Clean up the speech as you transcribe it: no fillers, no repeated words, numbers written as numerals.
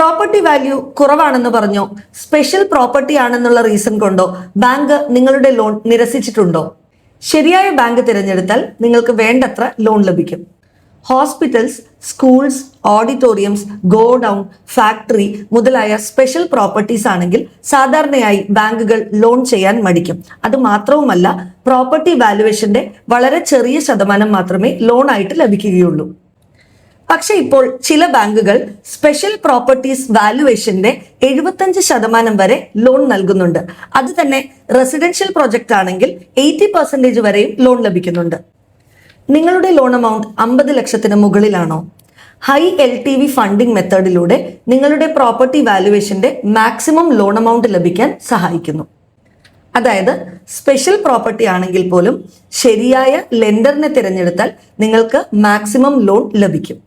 Property value കുറവാണെന്ന് പറഞ്ഞോ, special property ആണെന്നുള്ള റീസൺ കൊണ്ടോ ബാങ്ക് നിങ്ങളുടെ ലോൺ നിരസിച്ചിട്ടുണ്ടോ? ശരിയായ ബാങ്ക് തിരഞ്ഞെടുത്താൽ നിങ്ങൾക്ക് വേണ്ടത്ര ലോൺ ലഭിക്കും. Hospitals, schools, auditoriums, godown, factory മുതലായ സ്പെഷ്യൽ പ്രോപ്പർട്ടീസ് ആണെങ്കിൽ സാധാരണയായി ബാങ്കുകൾ ലോൺ ചെയ്യാൻ മടിക്കും. അത് മാത്രവുമല്ല, പ്രോപ്പർട്ടി വാല്യുവേഷന്റെ വളരെ ചെറിയ ശതമാനം മാത്രമേ ലോൺ ആയിട്ട് ലഭിക്കുകയുള്ളൂ. പക്ഷെ ഇപ്പോൾ ചില ബാങ്കുകൾ സ്പെഷ്യൽ പ്രോപ്പർട്ടീസ് വാല്യുവേഷന്റെ 75% വരെ ലോൺ നൽകുന്നുണ്ട്. അത് തന്നെ റെസിഡൻഷ്യൽ പ്രൊജക്ട് ആണെങ്കിൽ 80% വരെയും ലോൺ ലഭിക്കുന്നുണ്ട്. നിങ്ങളുടെ ലോൺ എമൗണ്ട് 50 ലക്ഷത്തിന് മുകളിലാണോ? ഹൈ LTV ഫണ്ടിംഗ് മെത്തേഡിലൂടെ നിങ്ങളുടെ പ്രോപ്പർട്ടി വാല്യുവേഷന്റെ മാക്സിമം ലോൺ എമൗണ്ട് ലഭിക്കാൻ സഹായിക്കുന്നു. അതായത് സ്പെഷ്യൽ പ്രോപ്പർട്ടി ആണെങ്കിൽ പോലും ശരിയായ ലെൻഡറിനെ തിരഞ്ഞെടുത്താൽ നിങ്ങൾക്ക് മാക്സിമം ലോൺ ലഭിക്കും.